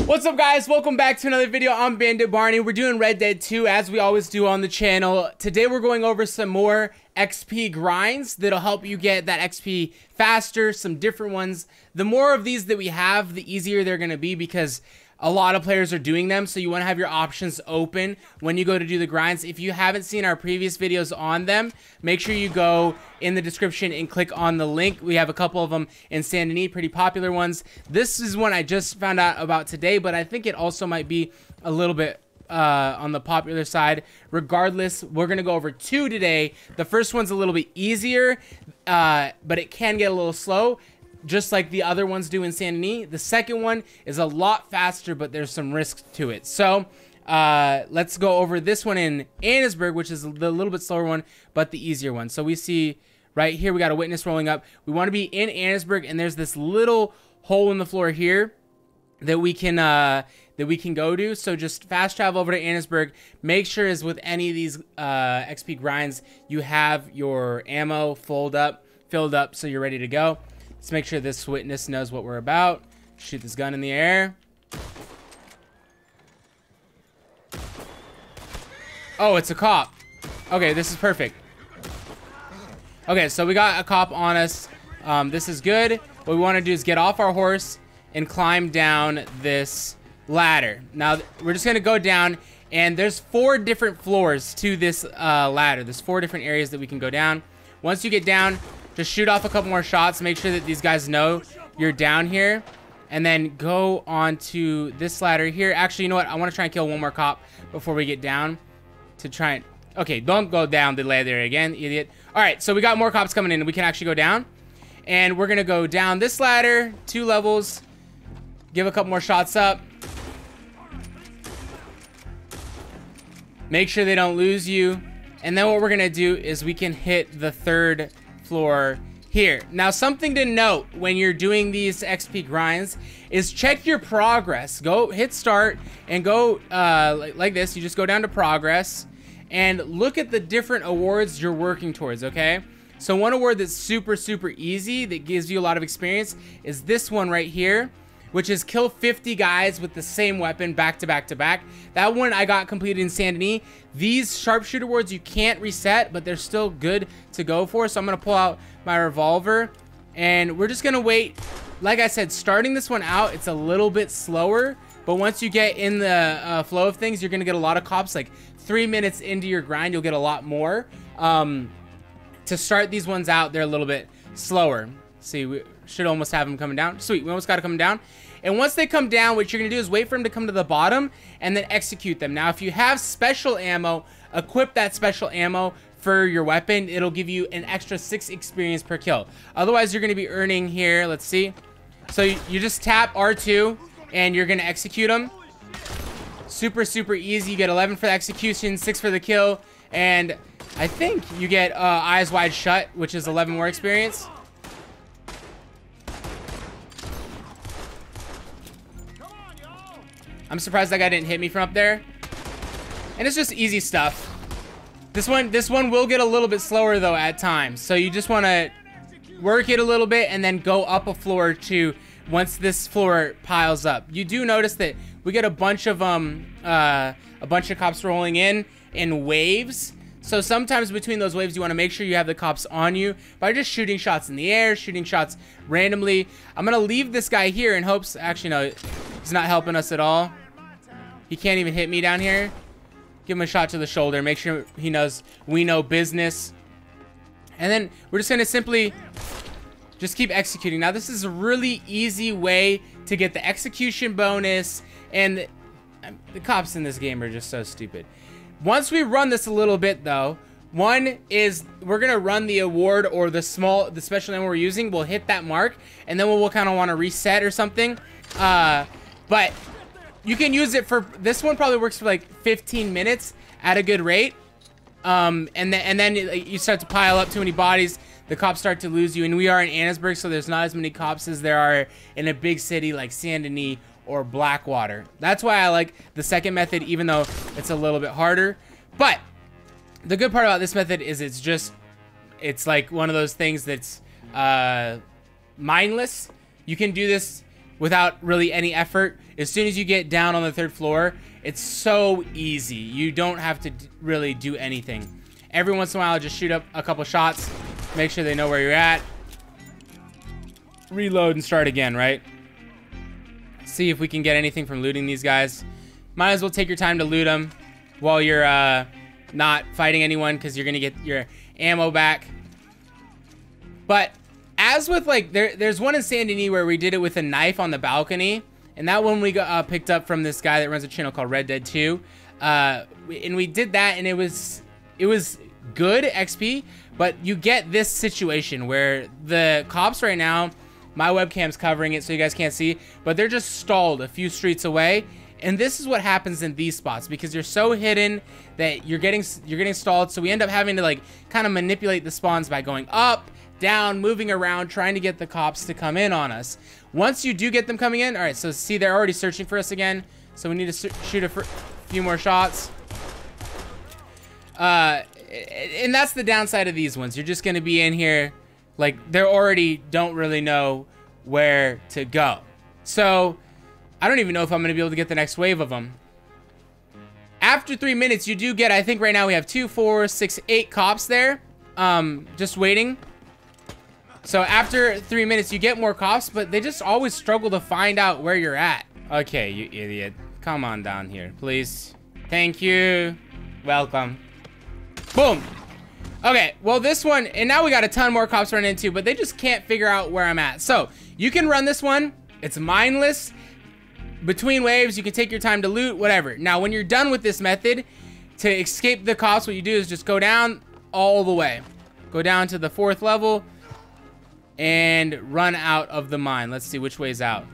What's up, guys? Welcome back to another video. I'm Bandit Barney. We're doing Red Dead 2 as we always do on the channel. Today we're going over some more XP grinds that'll help you get that XP faster, some different ones. The more of these that we have, the easier they're going to be because a lot of players are doing them, so you want to have your options open when you go to do the grinds. If you haven't seen our previous videos on them, make sure you go in the description and click on the link. We have a couple of them in Saint Denis, pretty popular ones. This is one I just found out about today, but I think it also might be a little bit on the popular side. Regardless, we're going to go over two today. The first one's a little bit easier, but it can get a little slow, just like the other ones do in Saint Denis. The second one is a lot faster, but there's some risks to it. So let's go over this one in Annesburg, which is the little bit slower one, but the easier one. So we see right here, we got a witness rolling up. We want to be in Annesburg, and there's this little hole in the floor here that we can go to. So just fast travel over to Annesburg. Make sure as with any of these XP grinds, you have your ammo filled up, so you're ready to go. Let's make sure this witness knows what we're about. Shoot this gun in the air. Oh, it's a cop. Okay, this is perfect. Okay, so we got a cop on us. This is good. What we want to do is get off our horse and climb down this ladder. Now, we're just going to go down, and there's 4 different floors to this ladder. There's 4 different areas that we can go down. Once you get down, just shoot off a couple more shots. Make sure that these guys know you're down here. And then go on to this ladder here. Actually, you know what? I want to try and kill one more cop before we get down to try and... Okay, don't go down the ladder again, idiot. All right, so we got more cops coming in. We can actually go down. And we're going to go down this ladder, 2 levels. Give a couple more shots up. Make sure they don't lose you. And then what we're going to do is we can hit the 3rd floor here. Now, something to note when you're doing these XP grinds is check your progress. Go hit start and go like this. You just go down to progress and look at the different awards you're working towards, okay? So one award that's super easy that gives you a lot of experience is this one right here, which is kill 50 guys with the same weapon back to back. That one I got completed in Saint Denis. These sharpshooter awards you can't reset, but they're still good to go for. So I'm going to pull out my revolver, and we're just going to wait. Like I said, starting this one out, it's a little bit slower, but once you get in the flow of things, you're going to get a lot of cops. Like 3 minutes into your grind, you'll get a lot more. To start these ones out, they're a little bit slower. See, we should almost have them coming down. Sweet, we almost got to come down. And once they come down, what you're going to do is wait for them to come to the bottom and then execute them. Now, if you have special ammo, equip that special ammo for your weapon. It'll give you an extra 6 experience per kill. Otherwise, you're going to be earning here. Let's see. So you just tap R2 and you're going to execute them. Super easy. You get 11 for the execution, 6 for the kill. And I think you get eyes wide shut, which is 11 more experience. I'm surprised that guy didn't hit me from up there. And it's just easy stuff. This one will get a little bit slower though at times. So you just want to work it a little bit and then go up a floor or 2 once this floor piles up. You do notice that we get a bunch of cops rolling in waves. So sometimes between those waves, you want to make sure you have the cops on you by just shooting shots in the air, shooting shots randomly. I'm going to leave this guy here in hopes... Actually, no, he's not helping us at all. He can't even hit me down here. Give him a shot to the shoulder. Make sure he knows we know business. And then we're just going to simply just keep executing. Now, this is a really easy way to get the execution bonus. And the cops in this game are just so stupid. Once we run this a little bit though, one is we're gonna run the award or the special ammo we're using. We'll hit that mark, and then we'll kind of want to reset or something. But you can use it for this one. Probably works for like 15 minutes at a good rate. And then you start to pile up too many bodies. The cops start to lose you, and we are in Annesburg, so there's not as many cops as there are in a big city like Saint Denis or Blackwater. That's why I like the second method, even though it's a little bit harder. But the good part about this method is it's like one of those things that's mindless. You can do this without really any effort. As soon as you get down on the 3rd floor, it's so easy. You don't have to really do anything. Every once in a while, just shoot up a couple shots. Make sure they know where you're at. Reload and start again, right? See if we can get anything from looting these guys. Might as well take your time to loot them while you're not fighting anyone, because you're gonna get your ammo back. But as with like, there's one in Saint Denis where we did it with a knife on the balcony, and that one we got picked up from this guy that runs a channel called RDR2. And we did that, and it was good XP, but you get this situation where the cops right now, my webcam's covering it so you guys can't see, but they're just stalled a few streets away. And this is what happens in these spots, because you're so hidden that you're getting stalled. So we end up having to like kind of manipulate the spawns by going up, down, moving around, trying to get the cops to come in on us. Once you do get them coming in, all right, so see, they're already searching for us again. So we need to shoot a few more shots. And that's the downside of these ones. You're just going to be in here like they already don't really know where to go. So I don't even know if I'm going to be able to get the next wave of them. After 3 minutes, you do get, I think right now we have 2, 4, 6, 8 cops there. Just waiting. So after 3 minutes, you get more cops, but they just always struggle to find out where you're at. Okay, you idiot. Come on down here, please. Thank you. Welcome. Boom. Okay, well this one, and now we got a ton more cops running into, but they just can't figure out where I'm at. So you can run this one. It's mindless. Between waves, you can take your time to loot, whatever. Now, when you're done with this method, to escape the cops, what you do is just go down all the way. Go down to the 4th level and run out of the mine. Let's see which way's out.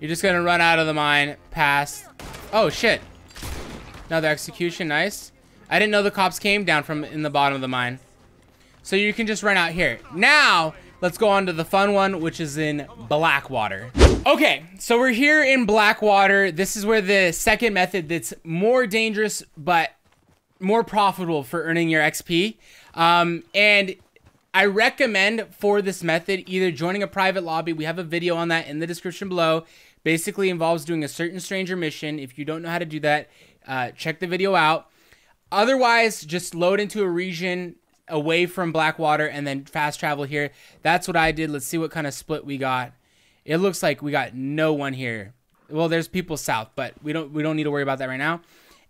You're just gonna run out of the mine, past. Oh, shit. Another execution, nice. I didn't know the cops came down from in the bottom of the mine. So you can just run out here. Now, let's go on to the fun one, which is in Blackwater. Okay, so we're here in Blackwater. This is where the second method that's more dangerous, but more profitable for earning your XP. And I recommend for this method, either joining a private lobby. We have a video on that in the description below. Basically involves doing a certain stranger mission. If you don't know how to do that, check the video out. Otherwise, just load into a region away from Blackwater and then fast travel here. That's what I did. Let's see what kind of split we got. It looks like we got no one here. Well, there's people south, but we don't need to worry about that right now.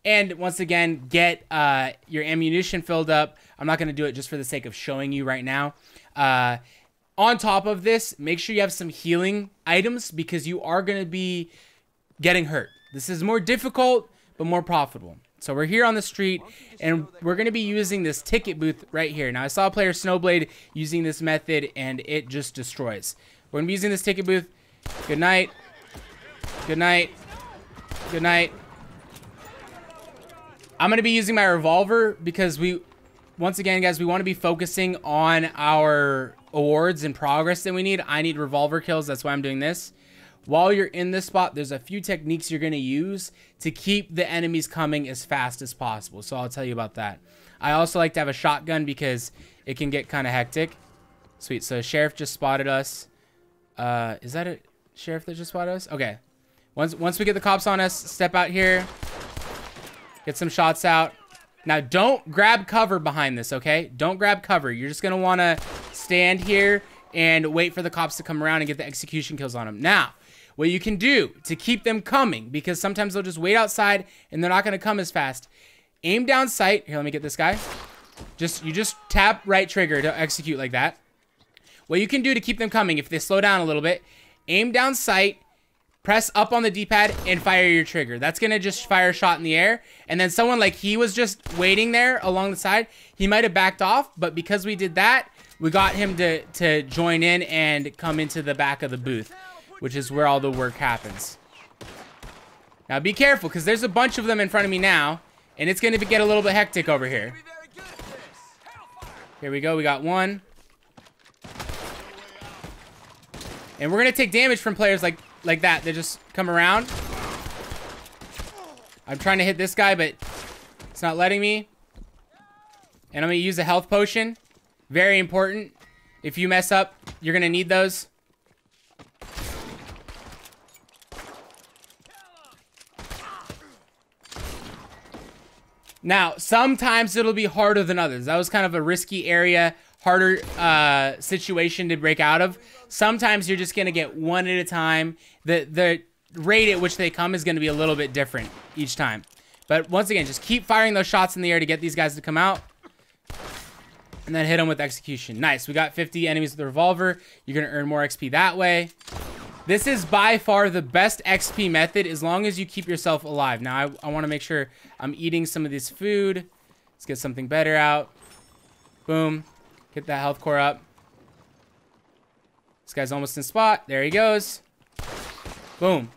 And once again, get your ammunition filled up. I'm not going to do it just for the sake of showing you right now. On top of this, make sure you have some healing items, because you are going to be getting hurt. This is more difficult, but more profitable. So we're here on the street, and we're going to be using this ticket booth right here. Now, I saw a player, Snowblade, using this method, and it just destroys. We're going to be using this ticket booth. Good night. Good night. Good night. I'm going to be using my revolver because once again, guys, we want to be focusing on our awards and progress that we need. I need revolver kills. That's why I'm doing this. While you're in this spot, there's a few techniques you're going to use to keep the enemies coming as fast as possible. So I'll tell you about that. I also like to have a shotgun because it can get kind of hectic. Sweet. So sheriff just spotted us. Is that a sheriff that just spotted us? Okay. Once we get the cops on us, step out here. Get some shots out. Now, don't grab cover behind this, okay? Don't grab cover. You're just going to want to stand here and wait for the cops to come around and get the execution kills on them. Now, what you can do to keep them coming, because sometimes they'll just wait outside and they're not going to come as fast. Aim down sight. Here, let me get this guy. You just tap right trigger to execute like that. What you can do to keep them coming, if they slow down a little bit, aim down sight, press up on the D-pad, and fire your trigger. That's going to just fire a shot in the air. And then someone like he was just waiting there along the side. He might have backed off, but because we did that, we got him to join in and come into the back of the booth, which is where all the work happens. Now be careful, because there's a bunch of them in front of me now, and it's going to get a little bit hectic over here. Here we go. We got one. And we're going to take damage from players like that. They just come around. I'm trying to hit this guy, but it's not letting me. And I'm going to use a health potion. Very important. If you mess up, you're going to need those. Now, sometimes it'll be harder than others. That was kind of a risky area, harder situation to break out of. Sometimes you're just going to get one at a time. The rate at which they come is going to be a little bit different each time. But once again, just keep firing those shots in the air to get these guys to come out. And then hit them with execution. Nice. We got 50 enemies with the revolver. You're going to earn more XP that way. This is by far the best XP method as long as you keep yourself alive. Now, I want to make sure I'm eating some of this food. Let's get something better out. Boom. Get that health core up. This guy's almost in spot. There he goes. Boom.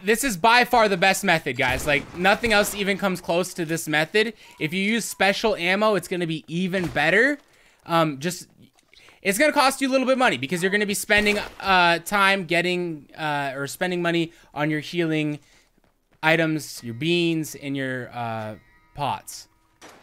This is by far the best method, guys. Like, nothing else even comes close to this method. If you use special ammo, it's going to be even better. It's going to cost you a little bit of money because you're going to be spending time getting or spending money on your healing items, your beans, and your pots.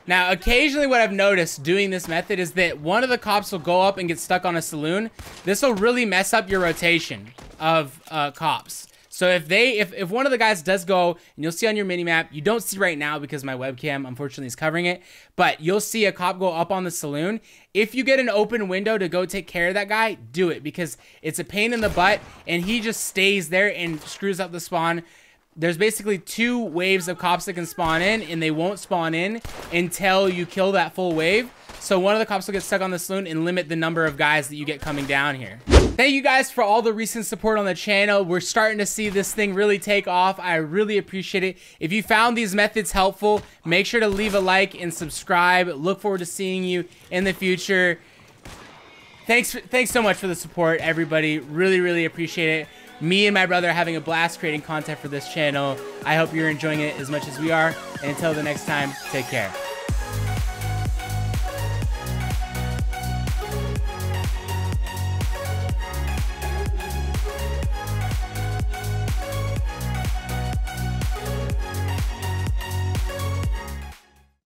Now, occasionally what I've noticed doing this method is that one of the cops will go up and get stuck on a saloon. This will really mess up your rotation of cops. So if one of the guys does go, and you'll see on your minimap, you don't see right now because my webcam unfortunately is covering it, but you'll see a cop go up on the saloon. If you get an open window to go take care of that guy, do it because it's a pain in the butt and he just stays there and screws up the spawn. There's basically 2 waves of cops that can spawn in, and they won't spawn in until you kill that full wave. So one of the cops will get stuck on the saloon and limit the number of guys that you get coming down here. Thank you guys for all the recent support on the channel. We're starting to see this thing really take off. I really appreciate it. If you found these methods helpful, make sure to leave a like and subscribe. Look forward to seeing you in the future. Thanks so much for the support, everybody. Really, really appreciate it. Me and my brother are having a blast creating content for this channel. I hope you're enjoying it as much as we are. And until the next time, take care.